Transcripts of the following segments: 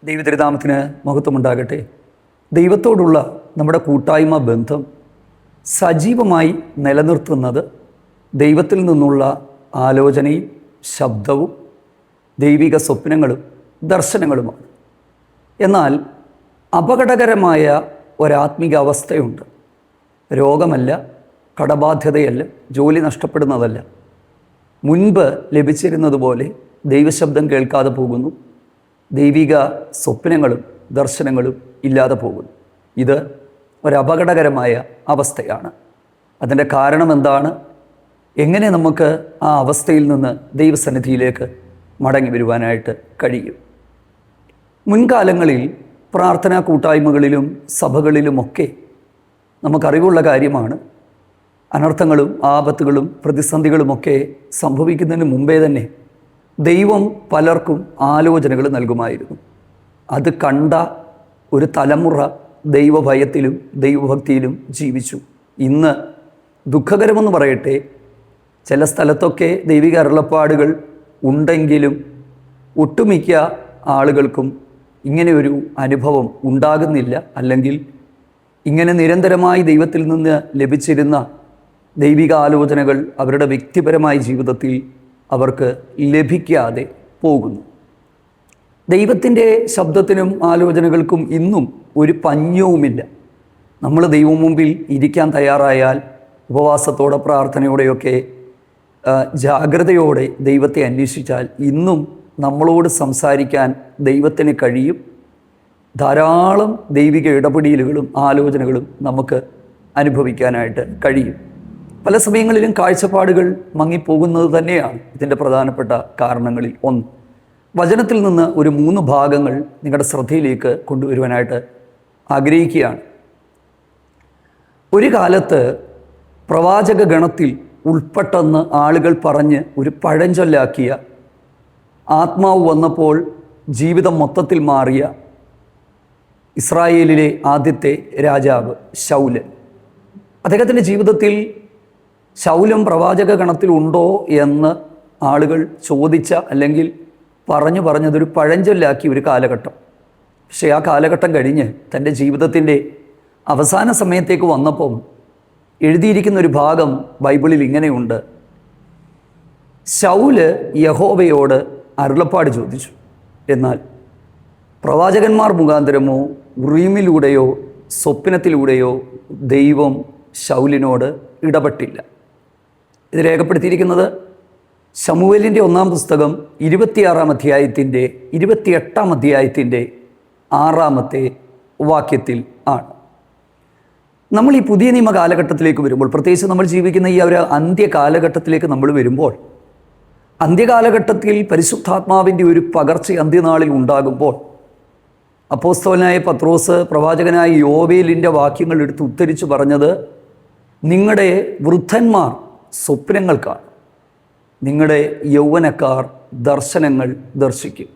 ദൈവതിരുനാമത്തിന് മഹത്വമുണ്ടാകട്ടെ. ദൈവത്തോടുള്ള നമ്മുടെ കൂട്ടായ്മ ബന്ധം സജീവമായി നിലനിർത്തുന്നത് ദൈവത്തിൽ നിന്നുള്ള ആലോചനയും ശബ്ദവും ദൈവിക സ്വപ്നങ്ങളും ദർശനങ്ങളുമാണ്. എന്നാൽ അപകടകരമായ ഒരാത്മിക അവസ്ഥയുണ്ട്. രോഗമല്ല, കടബാധ്യതയല്ല, ജോലി നഷ്ടപ്പെടുന്നതല്ല. മുൻപ് ലഭിച്ചിരുന്നത് പോലെ ദൈവശബ്ദം കേൾക്കാതെ പോകുന്നു, ദൈവിക സ്വപ്നങ്ങളും ദർശനങ്ങളും ഇല്ലാതെ പോകുന്നു. ഇത് ഒരപകടകരമായ അവസ്ഥയാണ്. അതിൻ്റെ കാരണം എന്താണ്? എങ്ങനെ നമുക്ക് ആ അവസ്ഥയിൽ നിന്ന് ദൈവസന്നിധിയിലേക്ക് മടങ്ങി വരുവാനായിട്ട് കഴിയും? മുൻകാലങ്ങളിൽ പ്രാർത്ഥനാ കൂട്ടായ്മകളിലും സഭകളിലുമൊക്കെ നമുക്കറിവുള്ള കാര്യമാണ്. അനർത്ഥങ്ങളും ആപത്തുകളും പ്രതിസന്ധികളുമൊക്കെ സംഭവിക്കുന്നതിന് മുമ്പേ തന്നെ ദൈവം പലർക്കും ആലോചനകൾ നൽകുമായിരുന്നു. അത് കണ്ട ഒരു തലമുറ ദൈവഭയത്തിലും ദൈവഭക്തിയിലും ജീവിച്ചു. ഇന്ന് ദുഃഖകരമെന്ന് പറയട്ടെ, ചില സ്ഥലത്തൊക്കെ ദൈവിക അരുളപ്പാടുകൾ ഉണ്ടെങ്കിലും ഒട്ടുമിക്ക ആളുകൾക്കും ഇങ്ങനെയൊരു അനുഭവം ഉണ്ടാകുന്നില്ല. അല്ലെങ്കിൽ ഇങ്ങനെ നിരന്തരമായി ദൈവത്തിൽ നിന്ന് ലഭിച്ചിരുന്ന ദൈവിക ആലോചനകൾ അവരുടെ വ്യക്തിപരമായ ജീവിതത്തിൽ അവർക്ക് ലഭിക്കാതെ പോകുന്നു. ദൈവത്തിൻ്റെ ശബ്ദത്തിനും ആലോചനകൾക്കും ഇന്നും ഒരു പഞ്ഞവുമില്ല. നമ്മൾ ദൈവം മുമ്പിൽ ഇരിക്കാൻ തയ്യാറായാൽ ഉപവാസത്തോടെ പ്രാർത്ഥനയോടെയൊക്കെ ജാഗ്രതയോടെ ദൈവത്തെ അന്വേഷിച്ചാൽ ഇന്നും നമ്മളോട് സംസാരിക്കാൻ ദൈവത്തിന് കഴിയും. ധാരാളം ദൈവിക ഇടപെടലുകളും ആലോചനകളും നമുക്ക് അനുഭവിക്കാനായിട്ട് കഴിയും. പല സമയങ്ങളിലും കാഴ്ചപ്പാടുകൾ മങ്ങിപ്പോകുന്നത് തന്നെയാണ് ഇതിൻ്റെ പ്രധാനപ്പെട്ട കാരണങ്ങളിൽ ഒന്ന്. വചനത്തിൽ നിന്ന് ഒരു 3 ഭാഗങ്ങൾ നിങ്ങളുടെ ശ്രദ്ധയിലേക്ക് കൊണ്ടുവരുവാനായിട്ട് ആഗ്രഹിക്കുകയാണ്. ഒരു കാലത്ത് പ്രവാചക ഗണത്തിൽ ഉൾപ്പെട്ടെന്ന് ആളുകൾ പറഞ്ഞ് ഒരു പഴഞ്ചൊല്ലാക്കിയ, ആത്മാവ് വന്നപ്പോൾ ജീവിതം മൊത്തത്തിൽ മാറിയ ഇസ്രായേലിലെ ആദ്യത്തെ രാജാവ് ശൗല്. അദ്ദേഹത്തിൻ്റെ ജീവിതത്തിൽ ശൗലും പ്രവാചക ഗണത്തിൽ ഉണ്ടോ എന്ന് ആളുകൾ ചോദിച്ച അല്ലെങ്കിൽ പറഞ്ഞതൊരു പഴഞ്ചൊല്ലാക്കി ഒരു കാലഘട്ടം. പക്ഷേ ആ കാലഘട്ടം കഴിഞ്ഞ് തൻ്റെ ജീവിതത്തിൻ്റെ അവസാന സമയത്തേക്ക് വന്നപ്പം എഴുതിയിരിക്കുന്ന ഒരു ഭാഗം ബൈബിളിൽ ഇങ്ങനെയുണ്ട്: ശൗല് യഹോവയോട് അരുളപ്പാട് ചോദിച്ചു, എന്നാൽ പ്രവാചകന്മാർ മുഖാന്തരമോ ഉറീമിലൂടെയോ സ്വപ്നത്തിലൂടെയോ ദൈവം ശൗലിനോട് ഇടപെട്ടില്ല. ഇത് രേഖപ്പെടുത്തിയിരിക്കുന്നത് ശമൂവേലിൻ്റെ 1-ാം പുസ്തകം 26-ാം അധ്യായത്തിൻ്റെ 28-ാം അധ്യായത്തിൻ്റെ 6-ാമത്തെ വാക്യത്തിൽ ആണ്. നമ്മൾ ഈ പുതിയ നിയമ കാലഘട്ടത്തിലേക്ക് വരുമ്പോൾ, പ്രത്യേകിച്ച് നമ്മൾ ജീവിക്കുന്ന ഈ ഒരു അന്ത്യകാലഘട്ടത്തിലേക്ക് നമ്മൾ വരുമ്പോൾ, അന്ത്യകാലഘട്ടത്തിൽ പരിശുദ്ധാത്മാവിൻ്റെ ഒരു പകർച്ച അന്ത്യനാളിൽ ഉണ്ടാകുമ്പോൾ, അപ്പോസ്തലനായ പത്രോസ് പ്രവാചകനായ യോവേലിൻ്റെ വാക്യങ്ങൾ എടുത്ത് ഉദ്ധരിച്ച് പറഞ്ഞത്, നിങ്ങളുടെ വൃദ്ധന്മാർ സ്വപ്നങ്ങൾ കാണും, നിങ്ങളുടെ യൗവനക്കാർ ദർശനങ്ങൾ ദർശിക്കും.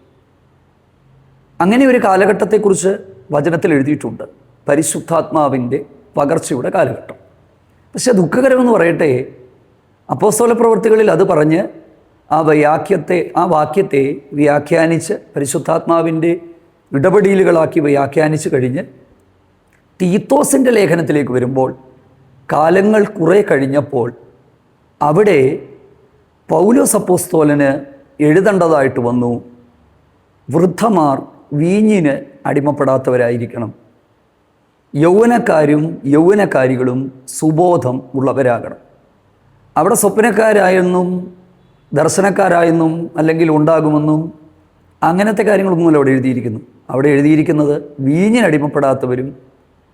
അങ്ങനെ ഒരു കാലഘട്ടത്തെക്കുറിച്ച് വചനത്തിൽ എഴുതിയിട്ടുണ്ട്, പരിശുദ്ധാത്മാവിൻ്റെ പകർച്ചയുടെ കാലഘട്ടം. പക്ഷെ ദുഃഖകരമെന്ന് പറയട്ടെ, അപ്പോസ്തല പ്രവൃത്തികളിൽ അത് പറഞ്ഞ് ആ വാക്യത്തെ വ്യാഖ്യാനിച്ച് പരിശുദ്ധാത്മാവിൻ്റെ ഇടപെടലുകളാക്കി വ്യാഖ്യാനിച്ച് കഴിഞ്ഞ് തീത്തോസിൻ്റെ ലേഖനത്തിലേക്ക് വരുമ്പോൾ, കാലങ്ങൾ കുറേ കഴിഞ്ഞപ്പോൾ അവിടെ പൗലോസ് അപ്പോസ്തലന് എഴുതേണ്ടതായിട്ട് വന്നു, വൃദ്ധമാർ വീഞ്ഞിന് അടിമപ്പെടാത്തവരായിരിക്കണം, യൗവനക്കാരും യൗവനക്കാരികളും സുബോധം ഉള്ളവരാകണം. അവിടെ സ്വപ്നക്കാരായെന്നും ദർശനക്കാരായെന്നും അല്ലെങ്കിൽ ഉണ്ടാകുമെന്നും അങ്ങനത്തെ കാര്യങ്ങളൊന്നുമല്ല അവിടെ എഴുതിയിരിക്കുന്നു. അവിടെ എഴുതിയിരിക്കുന്നത് വീഞ്ഞിനടിമപ്പെടാത്തവരും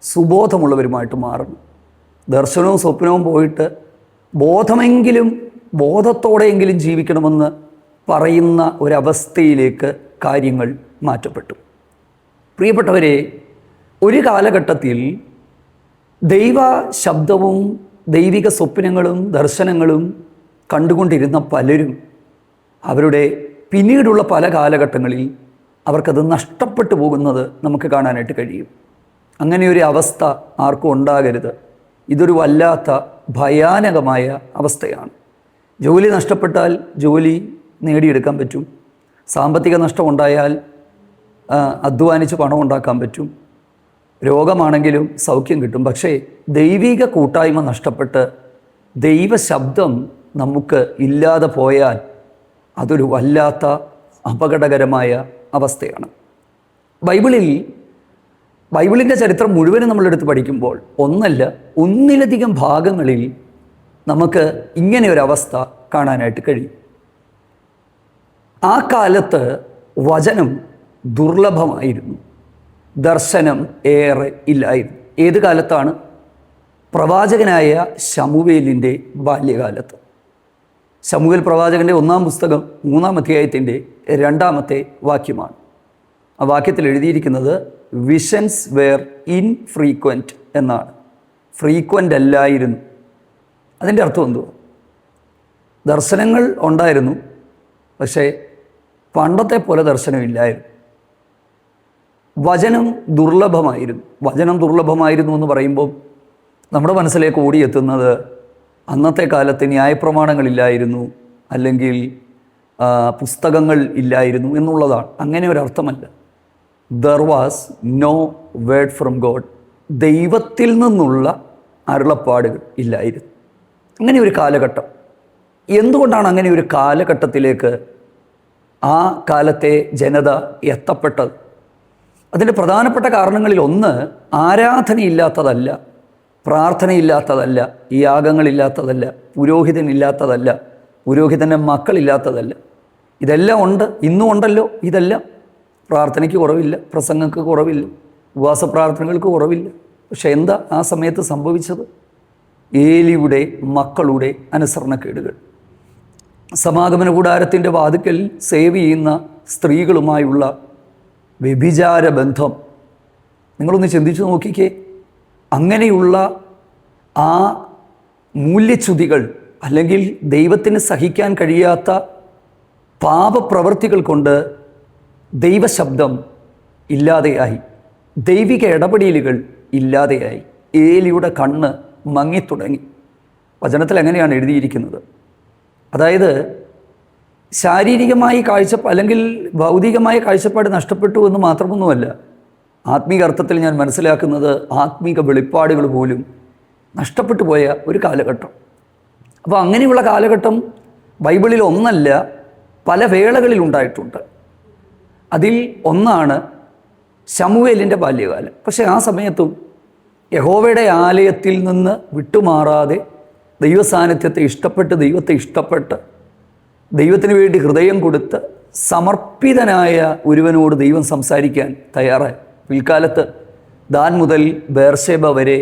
സുബോധമുള്ളവരുമായിട്ട് മാറണം. ദർശനവും സ്വപ്നവും പോയിട്ട് ബോധത്തോടെയെങ്കിലും ജീവിക്കണമെന്ന് പറയുന്ന ഒരവസ്ഥയിലേക്ക് കാര്യങ്ങൾ മാറ്റപ്പെട്ടു. പ്രിയപ്പെട്ടവരെ, ഒരു കാലഘട്ടത്തിൽ ദൈവ ശബ്ദവും ദൈവിക സ്വപ്നങ്ങളും ദർശനങ്ങളും കണ്ടുകൊണ്ടിരുന്ന പലരും അവരുടെ പിന്നീടുള്ള പല കാലഘട്ടങ്ങളിൽ അവർക്കത് നഷ്ടപ്പെട്ടു പോകുന്നത് നമുക്ക് കാണാനായിട്ട് കഴിയും. അങ്ങനെയൊരു അവസ്ഥ ആർക്കും ഉണ്ടാകരുത്. ഇതൊരു വല്ലാത്ത ഭയാനകമായ അവസ്ഥയാണ്. ജോലി നഷ്ടപ്പെട്ടാൽ ജോലി നേടിയെടുക്കാൻ പറ്റും. സാമ്പത്തിക നഷ്ടം ഉണ്ടായാൽ അധ്വാനിച്ച് പണം ഉണ്ടാക്കാൻ പറ്റും, രോഗമാണെങ്കിലും സൗഖ്യം കിട്ടും. പക്ഷേ ദൈവിക കൂട്ടായ്മ നഷ്ടപ്പെട്ട് ദൈവശബ്ദം നമുക്ക് ഇല്ലാതെ പോയാൽ അതൊരു വല്ലാത്ത അപകടകരമായ അവസ്ഥയാണ്. ബൈബിളിൻ്റെ ചരിത്രം മുഴുവനും നമ്മളെടുത്ത് പഠിക്കുമ്പോൾ ഒന്നിലധികം ഭാഗങ്ങളിൽ നമുക്ക് ഇങ്ങനെ ഒരവസ്ഥ കാണാനായിട്ട് കഴിയും. ആ കാലത്ത് വചനം ദുർലഭമായിരുന്നു, ദർശനം ഏറെ ഇല്ലായിരുന്നു. ഏത് കാലത്താണ്? പ്രവാചകനായ ശമൂവേലിൻ്റെ ബാല്യകാലത്ത്. ശമൂവേൽ പ്രവാചകൻ്റെ 1-ാം പുസ്തകം 3-ാം അധ്യായത്തിൻ്റെ 2-ാമത്തെ വാക്യമാണ്. ആ വാക്യത്തിൽ എഴുതിയിരിക്കുന്നത് വിഷൻസ് വെയർ ഇൻഫ്രീക്വൻറ്റ് എന്നാണ്. ഫ്രീക്വൻ്റ് അല്ലായിരുന്നു. അതിൻ്റെ അർത്ഥം എന്തുവാ? ദർശനങ്ങൾ ഉണ്ടായിരുന്നു, പക്ഷേ പണ്ടത്തെ പോലെ ദർശനമില്ലായിരുന്നു. വചനം ദുർലഭമായിരുന്നു എന്ന് പറയുമ്പോൾ നമ്മുടെ മനസ്സിലേക്ക് ഓടിയെത്തുന്നത് അന്നത്തെ കാലത്ത് ന്യായപ്രമാണങ്ങളില്ലായിരുന്നു, അല്ലെങ്കിൽ പുസ്തകങ്ങൾ ഇല്ലായിരുന്നു എന്നുള്ളതാണ്. അങ്ങനെ ഒരർത്ഥമല്ല. There was no word from God. ദൈവത്തിൽ നിന്നുള്ള അരുളപ്പാടുകൾ ഇല്ലായിരുന്നു. അങ്ങനെ ഒരു കാലഘട്ടം. എന്തുകൊണ്ടാണ് അങ്ങനെ ഒരു കാലഘട്ടത്തിലേക്ക് ആ കാലത്തെ ജനത എത്തപ്പെട്ടത്? അതിൻ്റെ പ്രധാനപ്പെട്ട കാരണങ്ങളിൽ ഒന്ന് ആരാധനയില്ലാത്തതല്ല, പ്രാർത്ഥനയില്ലാത്തതല്ല, യാഗങ്ങളില്ലാത്തതല്ല, പുരോഹിതനില്ലാത്തതല്ല, പുരോഹിതൻ്റെ മക്കളില്ലാത്തതല്ല. ഇതെല്ലാം ഉണ്ട്, ഇന്നും ഉണ്ടല്ലോ. ഇതെല്ലാം പ്രാർത്ഥനയ്ക്ക് കുറവില്ല, പ്രസംഗങ്ങൾക്ക് കുറവില്ല, ഉപവാസ പ്രാർത്ഥനകൾക്ക് കുറവില്ല. പക്ഷെ എന്താ ആ സമയത്ത് സംഭവിച്ചത്? ഏലിയുടെ മക്കളുടെ അനുസരണക്കേടുകൾ. സമാഗമന കൂടാരത്തിൻ്റെ വാതിക്കൽ സേവ് ചെയ്യുന്ന സ്ത്രീകളുമായുള്ള വ്യഭിചാര ബന്ധം. നിങ്ങളൊന്ന് ചിന്തിച്ചു നോക്കിക്കേ. അങ്ങനെയുള്ള ആ മൂല്യച്യുതികൾ, അല്ലെങ്കിൽ ദൈവത്തിന് സഹിക്കാൻ കഴിയാത്ത പാപപ്രവൃത്തികൾ കൊണ്ട് ദൈവശബ്ദം ഇല്ലാതെയായി, ദൈവിക ഇടപെടലുകൾ ഇല്ലാതെയായി. ഏലിയുടെ കണ്ണ് മങ്ങിത്തുടങ്ങി. വചനത്തിൽ എങ്ങനെയാണ് എഴുതിയിരിക്കുന്നത്? അതായത് ശാരീരികമായി അല്ലെങ്കിൽ ഭൗതികമായ കാഴ്ചപ്പാട് നഷ്ടപ്പെട്ടു എന്ന് മാത്രമൊന്നുമല്ല, ആത്മീക അർത്ഥത്തിൽ ഞാൻ മനസ്സിലാക്കുന്നത് ആത്മീക വെളിപ്പാടുകൾ പോലും നഷ്ടപ്പെട്ടു പോയ ഒരു കാലഘട്ടം. അപ്പോൾ അങ്ങനെയുള്ള കാലഘട്ടം ബൈബിളിൽ ഒന്നല്ല, പല വേളകളിൽ ഉണ്ടായിട്ടുണ്ട്. അതിൽ ഒന്നാണ് ശമൂവേലിൻ്റെ ബാല്യകാലം. പക്ഷേ ആ സമയത്തും യഹോവയുടെ ആലയത്തിൽ നിന്ന് വിട്ടുമാറാതെ ദൈവസാന്നിധ്യത്തെ ഇഷ്ടപ്പെട്ട്, ദൈവത്തെ ഇഷ്ടപ്പെട്ട്, ദൈവത്തിന് വേണ്ടി ഹൃദയം കൊടുത്ത് സമർപ്പിതനായ ഒരുവനോട് ദൈവം സംസാരിക്കാൻ തയ്യാറായി. പിൽക്കാലത്ത് ദാൻ മുതൽ ബേർശേബ വരെ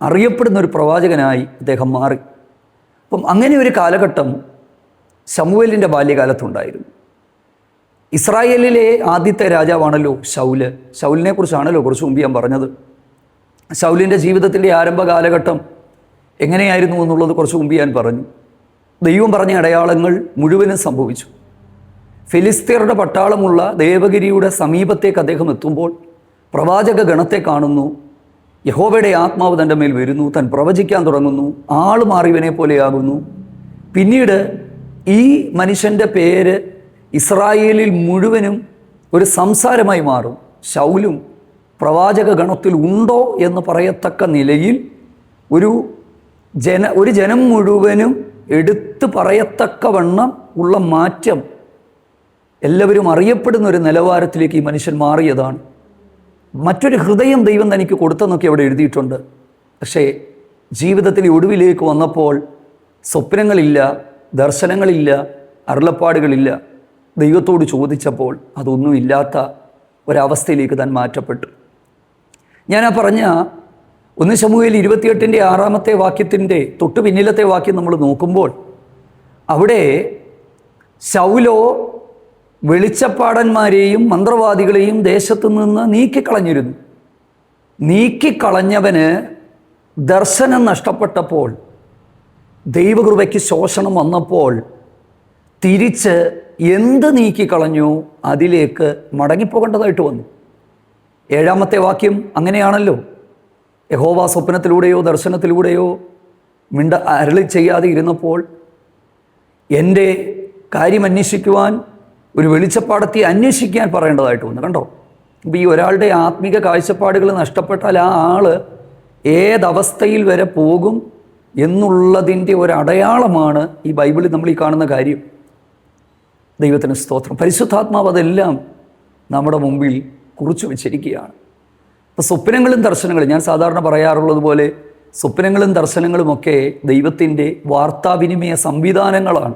അറിയപ്പെടുന്ന ഒരു പ്രവാചകനായി അദ്ദേഹം മാറി. അപ്പം അങ്ങനെ ഒരു കാലഘട്ടം ശമൂവേലിൻ്റെ ബാല്യകാലത്തുണ്ടായിരുന്നു. ഇസ്രായേലിലെ ആദ്യത്തെ രാജാവാണല്ലോ ശൗല്. ശൗലിനെ കുറിച്ചാണല്ലോ കുറച്ച് മുമ്പ് ഞാൻ പറഞ്ഞത്. ശൗലിൻ്റെ ജീവിതത്തിൻ്റെ ആരംഭ കാലഘട്ടം എങ്ങനെയായിരുന്നു എന്നുള്ളത് കുറച്ച് മുമ്പ് ഞാൻ പറഞ്ഞു. ദൈവം പറഞ്ഞ അടയാളങ്ങൾ മുഴുവനും സംഭവിച്ചു. ഫിലിസ്തീയരുടെ പട്ടാളമുള്ള ദേവഗിരിയുടെ സമീപത്തേക്ക് അദ്ദേഹം എത്തുമ്പോൾ പ്രവാചക ഗണത്തെ കാണുന്നു. യഹോവയുടെ ആത്മാവ് തൻ്റെ മേൽ വരുന്നു. താൻ പ്രവചിക്കാൻ തുടങ്ങുന്നു. ആൾ മാറിയവനെ പോലെയാകുന്നു. പിന്നീട് ഈ മനുഷ്യൻ്റെ പേര് ഇസ്രായേലിൽ മുഴുവനും ഒരു സംസാരമായി മാറും. ശൗലും പ്രവാചക ഗണത്തിൽ ഉണ്ടോ എന്ന് പറയത്തക്ക നിലയിൽ ഒരു ജനം മുഴുവനും എടുത്തു പറയത്തക്കവണ്ണം ഉള്ള മാറ്റം, എല്ലാവരും അറിയപ്പെടുന്ന ഒരു നിലവാരത്തിലേക്ക് ഈ മനുഷ്യൻ മാറിയതാണ്. മറ്റൊരു ഹൃദയം ദൈവം തനിക്ക് കൊടുത്തെന്നൊക്കെ അവിടെ എഴുതിയിട്ടുണ്ട്. പക്ഷേ ജീവിതത്തിൽ ഒടുവിലേക്ക് വന്നപ്പോൾ സ്വപ്നങ്ങളില്ല, ദർശനങ്ങളില്ല, അരുളപ്പാടുകളില്ല. ദൈവത്തോട് ചോദിച്ചപ്പോൾ അതൊന്നുമില്ലാത്ത ഒരവസ്ഥയിലേക്ക് താൻ മാറ്റപ്പെട്ടു. ഞാൻ ആ പറഞ്ഞ 1 ശമൂവേൽ 28-ാമത്തെ വാക്യത്തിൻ്റെ തൊട്ട് പിന്നിലത്തെ വാക്യം നമ്മൾ നോക്കുമ്പോൾ അവിടെ ശൗലോ വെളിച്ചപ്പാടന്മാരെയും മന്ത്രവാദികളെയും ദേശത്തു നിന്ന് നീക്കിക്കളഞ്ഞിരുന്നു. നീക്കിക്കളഞ്ഞവന് ദർശനം നഷ്ടപ്പെട്ടപ്പോൾ, ദൈവകൃപയ്ക്ക് ശോഷണം വന്നപ്പോൾ തിരിച്ച് എന്ത് നീക്കിക്കളഞ്ഞു അതിലേക്ക് മടങ്ങിപ്പോകേണ്ടതായിട്ട് വന്നു. 7-ാമത്തെ വാക്യം അങ്ങനെയാണല്ലോ. യഹോവ സ്വപ്നത്തിലൂടെയോ ദർശനത്തിലൂടെയോ അരുളി ചെയ്യാതെ ഇരുന്നപ്പോൾ എൻ്റെ കാര്യം അന്വേഷിക്കുവാൻ ഒരു വെളിച്ചപ്പാടത്തെ അന്വേഷിക്കാൻ പറയേണ്ടതായിട്ട് വന്നു. കണ്ടോ, അപ്പോൾ ഈ ഒരാളുടെ ആത്മീക കാഴ്ചപ്പാടുകൾ നഷ്ടപ്പെട്ടാൽ ആ ആൾ ഏതവസ്ഥയിൽ വരെ പോകും എന്നുള്ളതിൻ്റെ ഒരടയാളമാണ് ഈ ബൈബിളിൽ നമ്മൾ ഈ കാണുന്ന കാര്യം. ദൈവത്തിന് സ്തോത്രം. പരിശുദ്ധാത്മാവ് അതെല്ലാം നമ്മുടെ മുമ്പിൽ കുറിച്ചു വച്ചിരിക്കുകയാണ്. അപ്പോൾ സ്വപ്നങ്ങളും ദർശനങ്ങളും, ഞാൻ സാധാരണ പറയാറുള്ളത് പോലെ സ്വപ്നങ്ങളും ദർശനങ്ങളുമൊക്കെ ദൈവത്തിൻ്റെ വാർത്താവിനിമയ സംവിധാനങ്ങളാണ്.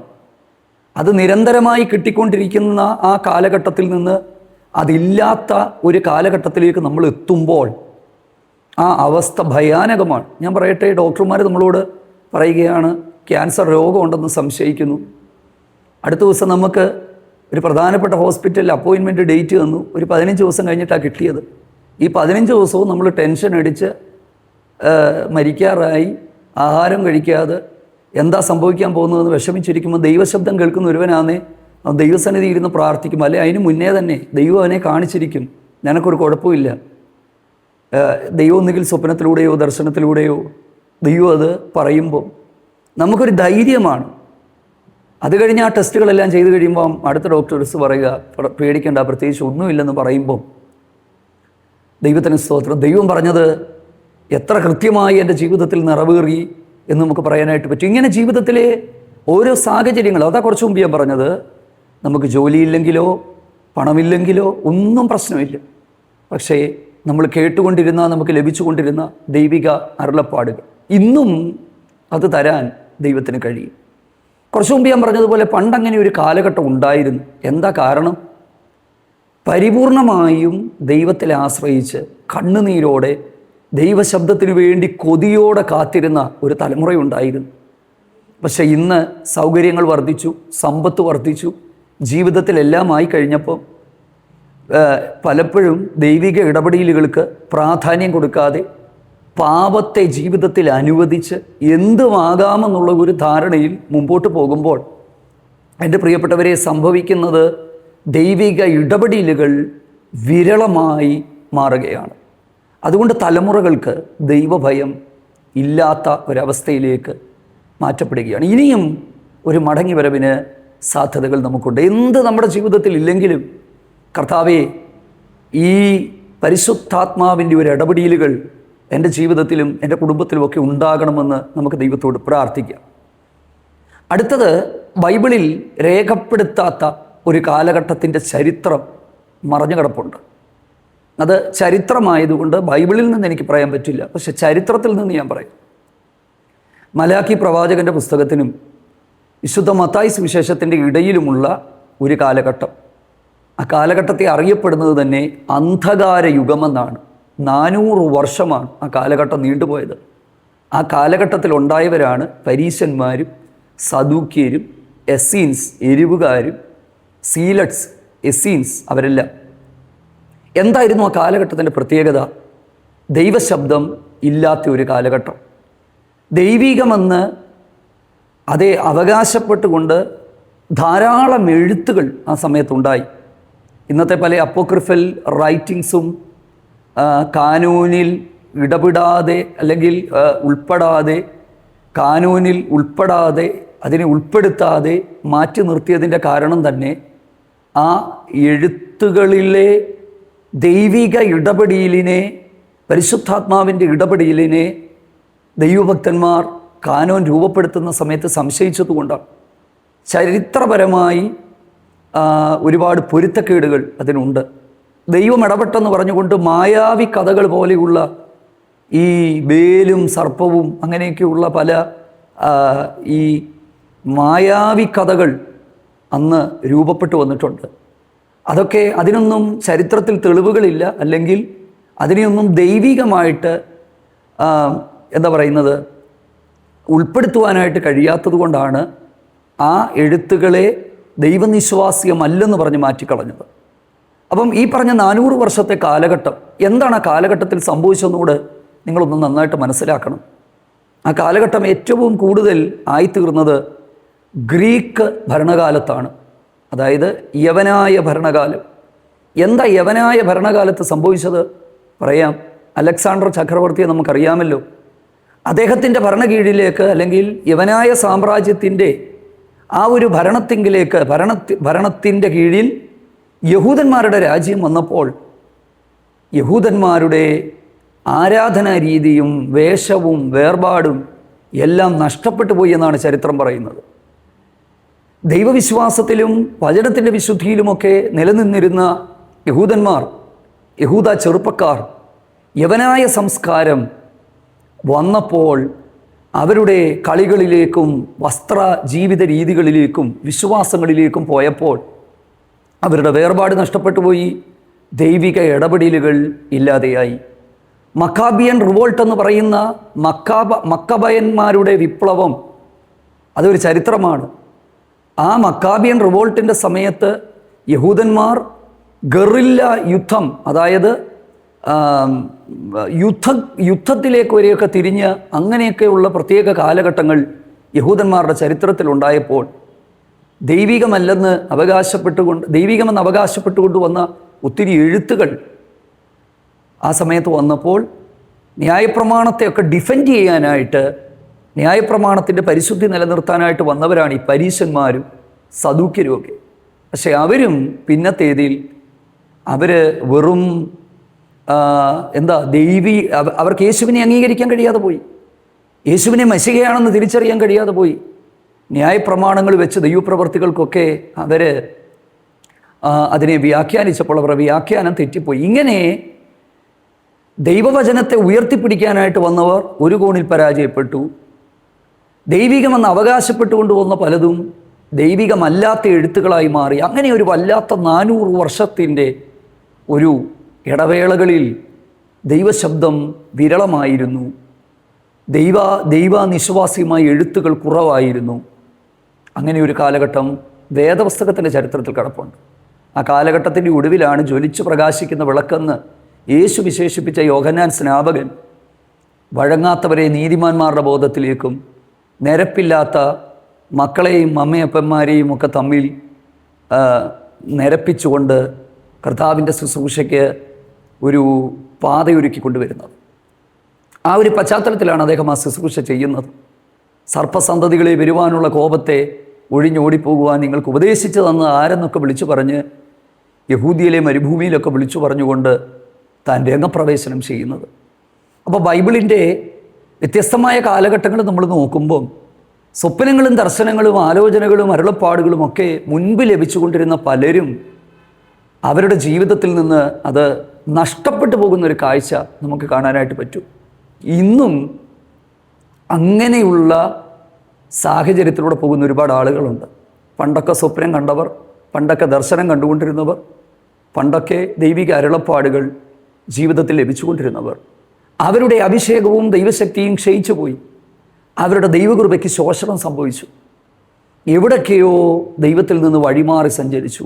അത് നിരന്തരമായി കിട്ടിക്കൊണ്ടിരിക്കുന്ന ആ കാലഘട്ടത്തിൽ നിന്ന് അതില്ലാത്ത ഒരു കാലഘട്ടത്തിലേക്ക് നമ്മൾ എത്തുമ്പോൾ ആ അവസ്ഥ ഭയാനകമാണ്. ഞാൻ പറയട്ടെ, ഡോക്ടർമാർ നമ്മളോട് പറയുകയാണ് ക്യാൻസർ രോഗമുണ്ടെന്ന് സംശയിക്കുന്നു. അടുത്ത ദിവസം നമുക്ക് ഒരു പ്രധാനപ്പെട്ട ഹോസ്പിറ്റലിൽ അപ്പോയിൻമെൻറ്റ് ഡേറ്റ് തന്നു. ഒരു 15 ദിവസം കഴിഞ്ഞിട്ടാണ് കിട്ടിയത്. ഈ 15 ദിവസവും നമ്മൾ ടെൻഷൻ അടിച്ച് മരിക്കാറായി, ആഹാരം കഴിക്കാതെ എന്താ സംഭവിക്കാൻ പോകുന്നതെന്ന് വിഷമിച്ചിരിക്കുമ്പോൾ ദൈവശബ്ദം കേൾക്കുന്ന ഒരുവനാന്നേ അവൻ ദൈവസന്നിധി ഇരുന്ന് പ്രാർത്ഥിക്കും. അല്ലെ അതിന് മുന്നേ തന്നെ ദൈവം അവനെ കാണിച്ചിരിക്കും, നിനക്കൊരു കുഴപ്പമില്ല. ദൈവം ഒന്നുകിൽ സ്വപ്നത്തിലൂടെയോ ദർശനത്തിലൂടെയോ ദൈവം അത് പറയുമ്പോൾ നമുക്കൊരു ധൈര്യമാണ്. അത് കഴിഞ്ഞ് ആ ടെസ്റ്റുകളെല്ലാം ചെയ്ത് കഴിയുമ്പം അടുത്ത ഡോക്ടേഴ്സ് പറയുക പേടിക്കേണ്ട, പ്രത്യേകിച്ച് ഒന്നുമില്ലെന്ന് പറയുമ്പം ദൈവത്തിന് സ്തോത്രം, ദൈവം പറഞ്ഞത് എത്ര കൃത്യമായി എൻ്റെ ജീവിതത്തിൽ നിറവേറി എന്ന് നമുക്ക് പറയാനായിട്ട് പറ്റും. ഇങ്ങനെ ജീവിതത്തിലെ ഓരോ സാഹചര്യങ്ങളും, അതാ കുറച്ച് മുമ്പ് ഞാൻ പറഞ്ഞത്, നമുക്ക് ജോലിയില്ലെങ്കിലോ പണമില്ലെങ്കിലോ ഒന്നും പ്രശ്നമില്ല. പക്ഷേ നമ്മൾ കേട്ടുകൊണ്ടിരുന്ന, നമുക്ക് ലഭിച്ചുകൊണ്ടിരുന്ന ദൈവിക അരുളപ്പാടുകൾ ഇന്നും അത് തരാൻ ദൈവത്തിന് കഴിയും. കുറച്ചു മുമ്പ് ഞാൻ പറഞ്ഞതുപോലെ പണ്ടങ്ങനെ ഒരു കാലഘട്ടം ഉണ്ടായിരുന്നു. എന്താ കാരണം? പരിപൂർണമായും ദൈവത്തിൽ ആശ്രയിച്ച് കണ്ണുനീരോടെ ദൈവശബ്ദത്തിന് വേണ്ടി കൊതിയോടെ കാത്തിരുന്ന ഒരു തലമുറയുണ്ടായിരുന്നു. പക്ഷെ ഇന്ന് സൗകര്യങ്ങൾ വർദ്ധിച്ചു, സമ്പത്ത് വർദ്ധിച്ചു, ജീവിതത്തിലെല്ലാം ആയി കഴിഞ്ഞപ്പോൾ പലപ്പോഴും ദൈവിക ഇടപെടലുകൾക്ക് പ്രാധാന്യം കൊടുക്കാതെ പാപത്തെ ജീവിതത്തിൽ അനുവദിച്ച് എന്തുമാകാമെന്നുള്ള ഒരു ധാരണയിൽ മുമ്പോട്ട് പോകുമ്പോൾ എൻ്റെ പ്രിയപ്പെട്ടവരെ സംഭവിക്കുന്നത് ദൈവിക ഇടപെടലുകൾ വിരളമായി മാറുകയാണ്. അതുകൊണ്ട് തലമുറകൾക്ക് ദൈവഭയം ഇല്ലാത്ത ഒരവസ്ഥയിലേക്ക് മാറ്റപ്പെടുകയാണ്. ഇനിയും ഒരു മടങ്ങി വരവിന് സാധ്യതകൾ നമുക്കുണ്ട്. എന്ത് നമ്മുടെ ജീവിതത്തിൽ ഇല്ലെങ്കിലും കർത്താവേ, ഈ പരിശുദ്ധാത്മാവിൻ്റെ ഒരു ഇടപെടലുകൾ എൻ്റെ ജീവിതത്തിലും എൻ്റെ കുടുംബത്തിലുമൊക്കെ ഉണ്ടാകണമെന്ന് നമുക്ക് ദൈവത്തോട് പ്രാർത്ഥിക്കാം. അടുത്തത്, ബൈബിളിൽ രേഖപ്പെടുത്താത്ത ഒരു കാലഘട്ടത്തിൻ്റെ ചരിത്രം മറഞ്ഞു കിടപ്പുണ്ട്. അത് ചരിത്രമായതുകൊണ്ട് ബൈബിളിൽ നിന്ന് എനിക്ക് പറയാൻ പറ്റില്ല, പക്ഷെ ചരിത്രത്തിൽ നിന്ന് ഞാൻ പറയും. മലാക്കി പ്രവാചകൻ്റെ പുസ്തകത്തിനും വിശുദ്ധ മത്തായി സുവിശേഷത്തിൻ്റെ ഇടയിലുമുള്ള ഒരു കാലഘട്ടം. ആ കാലഘട്ടത്തെ അറിയപ്പെടുന്നത് തന്നെ അന്ധകാര യുഗമെന്നാണ്. 400 വർഷമാണ് ആ കാലഘട്ടം നീണ്ടുപോയത്. ആ കാലഘട്ടത്തിൽ ഉണ്ടായവരാണ് പരീശന്മാരും സദൂക്യരും എസ്സീൻസ് എരിവുകാരും സീലറ്റ്സ് എസ്സീൻസ് അവരെല്ലാം. എന്തായിരുന്നു ആ കാലഘട്ടത്തിൻ്റെ പ്രത്യേകത? ദൈവശബ്ദം ഇല്ലാത്ത ഒരു കാലഘട്ടം. ദൈവികമെന്ന് അതേ അവകാശപ്പെട്ടുകൊണ്ട് ധാരാളം എഴുത്തുകൾ ആ സമയത്തുണ്ടായി. ഇന്നത്തെ പല അപ്പോക്രിഫൽ റൈറ്റിങ്സും കാനൂനിൽ ഇടപെടാതെ അല്ലെങ്കിൽ ഉൾപ്പെടാതെ, കാനൂനിൽ ഉൾപ്പെടാതെ, അതിനെ ഉൾപ്പെടുത്താതെ മാറ്റി നിർത്തിയതിൻ്റെ കാരണം തന്നെ ആ എഴുത്തുകളിലെ ദൈവിക ഇടപെടലിനെ, പരിശുദ്ധാത്മാവിൻ്റെ ഇടപെടലിനെ ദൈവഭക്തന്മാർ കാനോൻ രൂപപ്പെടുത്തുന്ന സമയത്ത് സംശയിച്ചതുകൊണ്ടാണ്. ചരിത്രപരമായി ഒരുപാട് പൊരുത്തക്കേടുകൾ അതിനുണ്ട്. ദൈവം ഇടപെട്ടെന്ന് പറഞ്ഞുകൊണ്ട് മായാവി കഥകൾ പോലെയുള്ള ഈ ബേലും സർപ്പവും അങ്ങനെയൊക്കെയുള്ള പല ഈ മായാവി കഥകൾ അന്ന് രൂപപ്പെട്ടു വന്നിട്ടുണ്ട്. അതൊക്കെ, അതിനൊന്നും ചരിത്രത്തിൽ തെളിവുകളില്ല, അല്ലെങ്കിൽ അതിനെയൊന്നും ദൈവികമായിട്ട് എന്താ പറയുന്നത് ഉൾപ്പെടുത്തുവാനായിട്ട് കഴിയാത്തത് കൊണ്ടാണ് ആ എഴുത്തുകളെ ദൈവനിശ്വാസ്യമല്ലെന്ന് പറഞ്ഞ് മാറ്റിക്കളഞ്ഞത്. അപ്പം ഈ പറഞ്ഞ 400 വർഷത്തെ കാലഘട്ടം, എന്താണ് ആ കാലഘട്ടത്തിൽ സംഭവിച്ചതെന്നൂടെ നിങ്ങളൊന്ന് നന്നായിട്ട് മനസ്സിലാക്കണം. ആ കാലഘട്ടം ഏറ്റവും കൂടുതൽ ആയിത്തീർന്നത് ഗ്രീക്ക് ഭരണകാലത്താണ്. അതായത് യവനായ ഭരണകാലം. എന്താ യവനായ ഭരണകാലത്ത് സംഭവിച്ചത്? പറയാം. അലക്സാണ്ടർ ചക്രവർത്തിയെ നമുക്കറിയാമല്ലോ. അദ്ദേഹത്തിൻ്റെ ഭരണകീഴിലേക്ക്, അല്ലെങ്കിൽ യവനായ സാമ്രാജ്യത്തിൻ്റെ ആ ഒരു ഭരണത്തിൻ്റെ കീഴിൽ യഹൂദന്മാരുടെ രാജ്യം വന്നപ്പോൾ യഹൂദന്മാരുടെ ആരാധനാ രീതിയും വേഷവും വേർപാടും എല്ലാം നഷ്ടപ്പെട്ടു പോയി എന്നാണ് ചരിത്രം പറയുന്നത്. ദൈവവിശ്വാസത്തിലും വചനത്തിൻ്റെ വിശുദ്ധിയിലുമൊക്കെ നിലനിന്നിരുന്ന യഹൂദന്മാർ, യഹൂദ ചെറുപ്പക്കാർ യവനായ സംസ്കാരം വന്നപ്പോൾ അവരുടെ കളികളിലേക്കും വസ്ത്ര ജീവിത രീതികളിലേക്കും വിശ്വാസങ്ങളിലേക്കും പോയപ്പോൾ അവരുടെ വേർപാട് നഷ്ടപ്പെട്ടു പോയി. ദൈവിക ഇടപെടലുകൾ ഇല്ലാതെയായി. മക്കാബിയൻ റിവോൾട്ട് എന്ന് പറയുന്ന മക്കബയന്മാരുടെ വിപ്ലവം അതൊരു ചരിത്രമാണ്. ആ മക്കാബിയൻ റിവോൾട്ടിൻ്റെ സമയത്ത് യഹൂദന്മാർ ഗറില്ല യുദ്ധം, അതായത് യുദ്ധത്തിലേക്ക് വരെയൊക്കെ തിരിഞ്ഞ് അങ്ങനെയൊക്കെയുള്ള പ്രത്യേക കാലഘട്ടങ്ങൾ യഹൂദന്മാരുടെ ചരിത്രത്തിലുണ്ടായപ്പോൾ ദൈവികമെന്ന് അവകാശപ്പെട്ടുകൊണ്ട് വന്ന ഒത്തിരി എഴുത്തുകൾ ആ സമയത്ത് വന്നപ്പോൾ ന്യായപ്രമാണത്തെയൊക്കെ ഡിഫെൻഡ് ചെയ്യാനായിട്ട്, ന്യായപ്രമാണത്തിൻ്റെ പരിശുദ്ധി നിലനിർത്താനായിട്ട് വന്നവരാണ് ഈ പരീശന്മാരും സദൂക്യരുമൊക്കെ. പക്ഷെ അവരും പിന്നത്തേതിൽ അവർ വെറും അവർക്ക് യേശുവിനെ അംഗീകരിക്കാൻ കഴിയാതെ പോയി. യേശുവിനെ മെശിഹയാണെന്ന് തിരിച്ചറിയാൻ കഴിയാതെ പോയി. ന്യായപ്രമാണങ്ങൾ വെച്ച് ദൈവപ്രവർത്തികൾക്കൊക്കെ അവർ അതിനെ വ്യാഖ്യാനിച്ചപ്പോൾ അവരുടെ വ്യാഖ്യാനം തെറ്റിപ്പോയി. ഇങ്ങനെ ദൈവവചനത്തെ ഉയർത്തിപ്പിടിക്കാനായിട്ട് വന്നവർ ഒരു കോണിൽ പരാജയപ്പെട്ടു. ദൈവികമെന്ന് അവകാശപ്പെട്ടുകൊണ്ട് വന്ന പലതും ദൈവികമല്ലാത്ത എഴുത്തുകളായി മാറി. അങ്ങനെ ഒരു വല്ലാത്ത 400 വർഷത്തിൻ്റെ ഒരു ഇടവേളകളിൽ ദൈവശബ്ദം വിരളമായിരുന്നു. ദൈവനിശ്വാസിയുമായ എഴുത്തുകൾ കുറവായിരുന്നു. അങ്ങനെ ഒരു കാലഘട്ടം വേദപുസ്തകത്തിൻ്റെ ചരിത്രത്തിൽ കിടപ്പുണ്ട്. ആ കാലഘട്ടത്തിൻ്റെ ഒടുവിലാണ് ജ്വലിച്ചു പ്രകാശിക്കുന്ന വിളക്കെന്ന് യേശു വിശേഷിപ്പിച്ച യോഹന്നാൻ സ്നാപകൻ വഴങ്ങാത്തവരെ നീതിമാന്മാരുടെ ബോധത്തിലേക്കും നിരപ്പില്ലാത്ത മക്കളെയും അമ്മയപ്പന്മാരെയും ഒക്കെ തമ്മിൽ നിരപ്പിച്ചുകൊണ്ട് കർത്താവിൻ്റെ ശുശ്രൂഷയ്ക്ക് ഒരു പാതയൊരുക്കി കൊണ്ടുവരുന്നത്. ആ ഒരു പശ്ചാത്തലത്തിലാണ് അദ്ദേഹം ആ ശുശ്രൂഷ ചെയ്യുന്നത്. സർപ്പസന്തതികളെ വരുവാനുള്ള കോപത്തെ ഒഴിഞ്ഞോടിപ്പോകുവാൻ നിങ്ങൾക്ക് ഉപദേശിച്ചു തന്ന ആരെന്നൊക്കെ വിളിച്ചു പറഞ്ഞ് യഹൂദിയിലെ മരുഭൂമിയിലൊക്കെ വിളിച്ചു പറഞ്ഞുകൊണ്ട് താൻ രംഗപ്രവേശനം ചെയ്യുന്നത്. അപ്പോൾ ബൈബിളിൻ്റെ വ്യത്യസ്തമായ കാലഘട്ടങ്ങൾ നമ്മൾ നോക്കുമ്പം സ്വപ്നങ്ങളും ദർശനങ്ങളും ആലോചനകളും അരുളപ്പാടുകളും ഒക്കെ മുൻപ് ലഭിച്ചുകൊണ്ടിരുന്ന പലരും അവരുടെ ജീവിതത്തിൽ നിന്ന് അത് നഷ്ടപ്പെട്ടു പോകുന്നൊരു കാഴ്ച നമുക്ക് കാണാനായിട്ട് പറ്റും. ഇന്നും അങ്ങനെയുള്ള സാഹചര്യത്തിലൂടെ പോകുന്ന ഒരുപാട് ആളുകളുണ്ട്. പണ്ടൊക്കെ സ്വപ്നം കണ്ടവർ, പണ്ടൊക്കെ ദർശനം കണ്ടുകൊണ്ടിരുന്നവർ, പണ്ടൊക്കെ ദൈവിക അരുളപ്പാടുകൾ ജീവിതത്തിൽ ലഭിച്ചുകൊണ്ടിരുന്നവർ, അവരുടെ അഭിഷേകവും ദൈവശക്തിയും ക്ഷയിച്ചു പോയി. അവരുടെ ദൈവകൃപയ്ക്ക് ശോഷണം സംഭവിച്ചു. എവിടൊക്കെയോ ദൈവത്തിൽ നിന്ന് വഴിമാറി സഞ്ചരിച്ചു.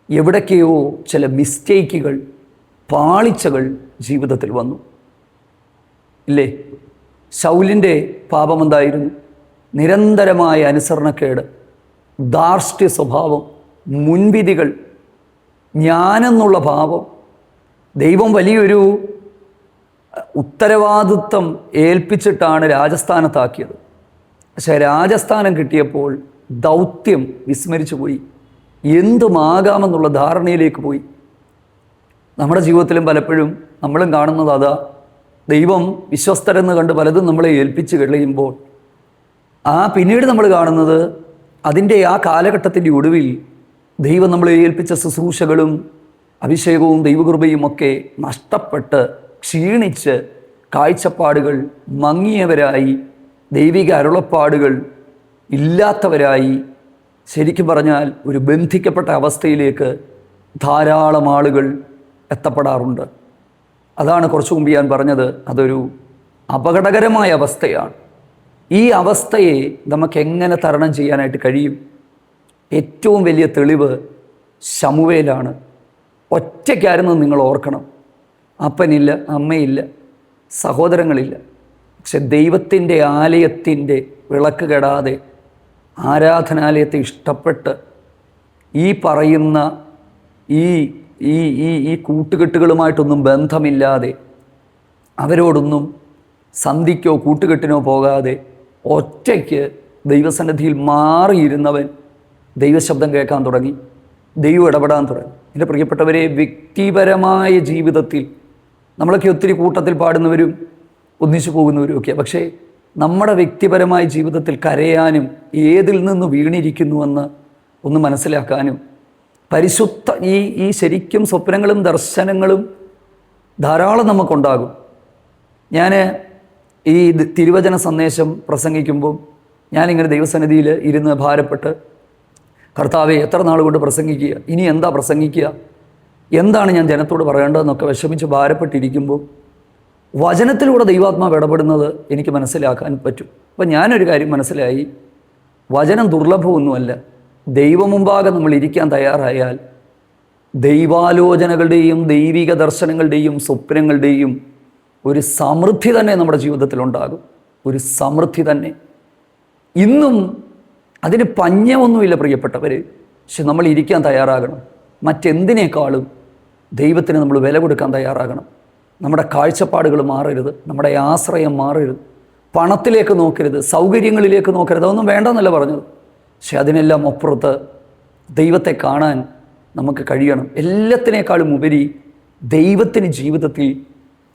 എവിടൊക്കെയോ ചില മിസ്റ്റേക്കുകൾ, പാളിച്ചകൾ ജീവിതത്തിൽ വന്നു. ഇല്ലേ? ശൗലിൻ്റെ പാപം എന്തായിരുന്നു? നിരന്തരമായ അനുസരണക്കേട്, ധാർഷ്ട്യ സ്വഭാവം, മുൻവിധികൾ, ഞാനെന്നുള്ള ഭാവം. ദൈവം വലിയൊരു ഉത്തരവാദിത്വം ഏൽപ്പിച്ചിട്ടാണ് രാജസ്ഥാനത്താക്കിയത്. പക്ഷേ രാജസ്ഥാനം കിട്ടിയപ്പോൾ ദൗത്യം വിസ്മരിച്ചു പോയി. എന്തുമാകാമെന്നുള്ള ധാരണയിലേക്ക് പോയി. നമ്മുടെ ജീവിതത്തിലും പലപ്പോഴും നമ്മളും കാണുന്നത് അതാ. ദൈവം വിശ്വസ്തരെന്ന് കണ്ട് പലതും നമ്മളെ ഏൽപ്പിച്ച് കഴിയുമ്പോൾ പിന്നീട് നമ്മൾ കാണുന്നത് അതിൻ്റെ ആ കാലഘട്ടത്തിൻ്റെ ഒടുവിൽ ദൈവം നമ്മളെ ഏൽപ്പിച്ച ശുശ്രൂഷകളും അഭിഷേകവും ദൈവകൃപയും ഒക്കെ നഷ്ടപ്പെട്ട് ക്ഷീണിച്ച് കാഴ്ചപ്പാടുകൾ മങ്ങിയവരായി, ദൈവിക അരുളപ്പാടുകൾ ഇല്ലാത്തവരായി, ശരിക്കും പറഞ്ഞാൽ ഒരു ബന്ധിക്കപ്പെട്ട അവസ്ഥയിലേക്ക് ധാരാളം ആളുകൾ എത്തപ്പെടാറുണ്ട്. അതാണ് കുറച്ചു മുമ്പ് ഞാൻ പറഞ്ഞത്, അതൊരു അപകടകരമായ അവസ്ഥയാണ്. ഈ അവസ്ഥയെ നമുക്ക് എങ്ങനെ തരണം ചെയ്യാനായിട്ട് കഴിയും? ഏറ്റവും വലിയ തെളിവ് ശമൂവേലാണ്. ഒറ്റയ്ക്കായിരുന്നു നിങ്ങൾ ഓർക്കണം. അപ്പനില്ല, അമ്മയില്ല, സഹോദരങ്ങളില്ല. പക്ഷെ ദൈവത്തിൻ്റെ ആലയത്തിൻ്റെ വിളക്ക് കെടാതെ ആരാധനാലയത്തെ ഇഷ്ടപ്പെട്ട് ഈ പറയുന്ന ഈ ഈ ഈ ഈ കൂട്ടുകെട്ടുകളുമായിട്ടൊന്നും ബന്ധമില്ലാതെ, അവരോടൊന്നും സന്ധിക്കോ കൂട്ടുകെട്ടിനോ പോകാതെ ഒറ്റയ്ക്ക് ദൈവസന്നിധിയിൽ മാറിയിരുന്നവൻ ദൈവശബ്ദം കേൾക്കാൻ തുടങ്ങി, ദൈവം ഇടപെടാൻ തുടങ്ങി. എൻ്റെ പ്രിയപ്പെട്ടവരെ, വ്യക്തിപരമായ ജീവിതത്തിൽ നമ്മളൊക്കെ ഒത്തിരി കൂട്ടത്തിൽ പാടുന്നവരും ഒന്നിച്ചു പോകുന്നവരും ഒക്കെ. പക്ഷേ നമ്മുടെ വ്യക്തിപരമായ ജീവിതത്തിൽ കരയാനും ഏതിൽ നിന്ന് വീണിരിക്കുന്നുവെന്ന് ഒന്ന് മനസ്സിലാക്കാനും പരിശുദ്ധ ഈ ശരിക്കും സ്വപ്നങ്ങളും ദർശനങ്ങളും ധാരാളം നമുക്കുണ്ടാകും. ഞാൻ ഈ തിരുവചന സന്ദേശം പ്രസംഗിക്കുമ്പോൾ ഞാനിങ്ങനെ ദൈവസന്നിധിയിൽ ഇരുന്ന് ഭാരപ്പെട്ട്, കർത്താവെ എത്ര നാൾ കൊണ്ട് പ്രസംഗിക്കുക, ഇനി എന്താ പ്രസംഗിക്കുക, എന്താണ് ഞാൻ ജനത്തോട് പറയേണ്ടതെന്നൊക്കെ വിഷമിച്ച് ഭാരപ്പെട്ടിരിക്കുമ്പോൾ വചനത്തിലൂടെ ദൈവാത്മാവ് ഇടപെടുന്നത് എനിക്ക് മനസ്സിലാക്കാൻ പറ്റും. അപ്പം ഞാനൊരു കാര്യം മനസ്സിലായി, വചനം ദുർലഭമൊന്നുമല്ല. ദൈവമുമ്പാകെ നമ്മൾ ഇരിക്കാൻ തയ്യാറായാൽ ദൈവാലോചനകളുടെയും ദൈവിക ദർശനങ്ങളുടെയും സ്വപ്നങ്ങളുടെയും ഒരു സമൃദ്ധി തന്നെ നമ്മുടെ ജീവിതത്തിലുണ്ടാകും. ഒരു സമൃദ്ധി തന്നെ. ഇന്നും അതിന് പഞ്ഞമൊന്നുമില്ല പ്രിയപ്പെട്ടവർ. പക്ഷെ നമ്മൾ ഇരിക്കാൻ തയ്യാറാകണം. മറ്റെന്തിനേക്കാളും ദൈവത്തിന് നമ്മൾ വില കൊടുക്കാൻ തയ്യാറാകണം. നമ്മുടെ കാഴ്ചപ്പാടുകൾ മാറരുത്, നമ്മുടെ ആശ്രയം മാറരുത്, പണത്തിലേക്ക് നോക്കരുത്, സൗകര്യങ്ങളിലേക്ക് നോക്കരുത്. അതൊന്നും വേണ്ടെന്നല്ല പറഞ്ഞത്. പക്ഷെ അതിനെല്ലാം അപ്പുറത്ത് ദൈവത്തെ കാണാൻ നമുക്ക് കഴിയണം. എല്ലാത്തിനേക്കാളും ഉപരി ദൈവത്തിന് ജീവിതത്തിൽ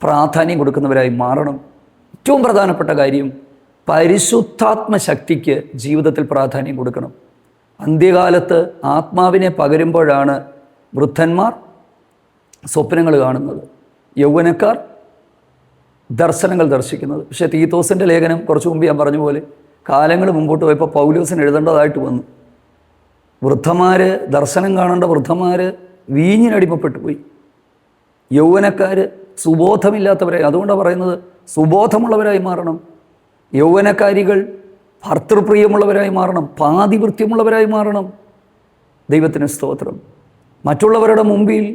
പ്രാധാന്യം കൊടുക്കുന്നവരായി മാറണം. ഏറ്റവും പ്രധാനപ്പെട്ട കാര്യം പരിശുദ്ധാത്മ ശക്തിക്ക് ജീവിതത്തിൽ പ്രാധാന്യം കൊടുക്കണം. അന്ത്യകാലത്ത് ആത്മാവിനെ പകരുമ്പോഴാണ് വൃദ്ധന്മാർ സ്വപ്നങ്ങൾ കാണുന്നത്, യൗവനക്കാർ ദർശനങ്ങൾ ദർശിക്കുന്നത്. പക്ഷേ തീത്തോസിൻ്റെ ലേഖനം കുറച്ച് മുമ്പ് ഞാൻ പറഞ്ഞ പോലെ കാലങ്ങൾ മുമ്പോട്ട് പോയപ്പോൾ പൗലോസിന് എഴുതേണ്ടതായിട്ട് വന്നു. വൃദ്ധന്മാർ, ദർശനം കാണേണ്ട വൃദ്ധന്മാർ വീഞ്ഞിനടിമപ്പെട്ടു പോയി. യൗവനക്കാർ സുബോധമില്ലാത്തവരായി. അതുകൊണ്ടാണ് പറയുന്നത് സുബോധമുള്ളവരായി മാറണം. യൗവനക്കാരികൾ ഭർത്തൃപ്രിയമുള്ളവരായി മാറണം, പാതിവൃത്യമുള്ളവരായി മാറണം. ദൈവത്തിന് സ്തോത്രം. മറ്റുള്ളവരുടെ മുമ്പിൽ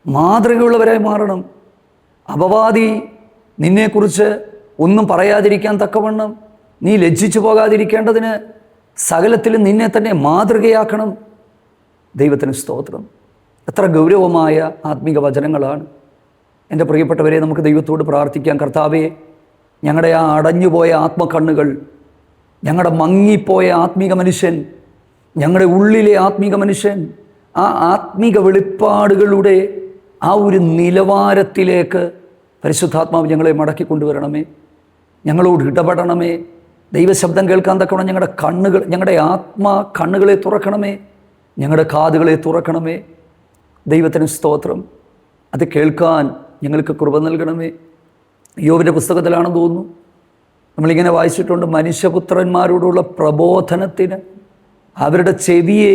മാതൃകയുള്ളവരായി മാറണം. അപവാദി നിന്നെക്കുറിച്ച് ഒന്നും പറയാതിരിക്കാൻ തക്കവണ്ണം നീ ലജ്ജിച്ചു പോകാതിരിക്കേണ്ടതിന് സകലത്തിലും നിന്നെ തന്നെ മാതൃകയാക്കണം. ദൈവത്തിന് സ്തോത്രം. എത്ര ഗൗരവമായ ആത്മീക വചനങ്ങളാണ്. എൻ്റെ പ്രിയപ്പെട്ടവരെ, നമുക്ക് ദൈവത്തോട് പ്രാർത്ഥിക്കാം. കർത്താവേ, ഞങ്ങളുടെ ആ അടഞ്ഞുപോയ ആത്മകണ്ണുകൾ, ഞങ്ങളുടെ മങ്ങിപ്പോയ ആത്മീക മനുഷ്യൻ, ഞങ്ങളുടെ ഉള്ളിലെ ആത്മീക മനുഷ്യൻ, ആ ആത്മീക വെളിപ്പാടുകളുടെ ആ ഒരു നിലവാരത്തിലേക്ക് പരിശുദ്ധാത്മാവ് ഞങ്ങളെ മടക്കി കൊണ്ടുവരണമേ. ഞങ്ങളോട് ഇടപെടണമേ. ദൈവശബ്ദം കേൾക്കാൻ തക്കവണ്ണം ഞങ്ങളുടെ കണ്ണുകൾ, ഞങ്ങളുടെ ആത്മാ കണ്ണുകളെ തുറക്കണമേ, ഞങ്ങളുടെ കാതുകളെ തുറക്കണമേ. ദൈവത്തിന് സ്തോത്രം. അത് കേൾക്കാൻ ഞങ്ങൾക്ക് കൃപ നൽകണമേ. യോബിൻ്റെ പുസ്തകത്തിലാണെന്ന് തോന്നുന്നു നമ്മളിങ്ങനെ വായിച്ചിട്ടുണ്ട്, മനുഷ്യപുത്രന്മാരോടുള്ള പ്രബോധനത്തിന് അവരുടെ ചെവിയെ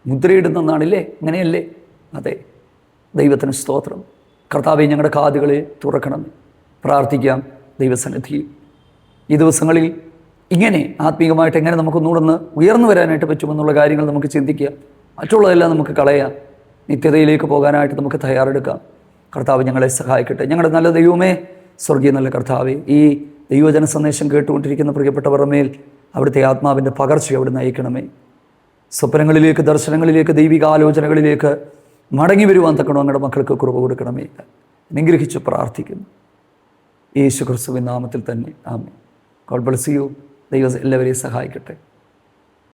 മുദ്രയിടുന്നെന്നാണില്ലേ? അങ്ങനെയല്ലേ? അതെ. ദൈവത്തിന് സ്തോത്രം. കർത്താവെ, ഞങ്ങളുടെ കാതുകളെ തുറക്കണമേ. പ്രാർത്ഥിക്കാം ദൈവസന്നിധിയിൽ. ഈ ദിവസങ്ങളിൽ ഇങ്ങനെ ആത്മീകമായിട്ട് എങ്ങനെ നമുക്കൊന്നുകൂടെ ഉയർന്നു വരാനായിട്ട് പറ്റുമെന്നുള്ള കാര്യങ്ങൾ നമുക്ക് ചിന്തിക്കുക. മറ്റുള്ളതെല്ലാം നമുക്ക് കളയാം. നിത്യതയിലേക്ക് പോകാനായിട്ട് നമുക്ക് തയ്യാറെടുക്കാം. കർത്താവ് ഞങ്ങളെ സഹായിക്കട്ടെ. ഞങ്ങളുടെ നല്ല ദൈവമേ, സ്വർഗീയ നല്ല കർത്താവേ, ഈ ദൈവജന സന്ദേശം കേട്ടുകൊണ്ടിരിക്കുന്ന പ്രിയപ്പെട്ടവരുടെ മേൽ അവിടുത്തെ ആത്മാവിൻ്റെ പകർച്ച അവിടെ നയിക്കണമേ. സ്വപ്നങ്ങളിലേക്ക്, ദർശനങ്ങളിലേക്ക്, ദൈവിക ആലോചനകളിലേക്ക് മടങ്ങി വരുവാൻ തക്കണം ഞങ്ങളുടെ മക്കൾക്ക് കൃപ കൊടുക്കണമേ. അനുഗ്രഹിച്ച് പ്രാർത്ഥിക്കുന്നു യേശു ക്രിസ്തുവിൻ നാമത്തിൽ തന്നെ. ആമേൻ. God bless you. ദൈവം എല്ലാവരെയും സഹായിക്കട്ടെ.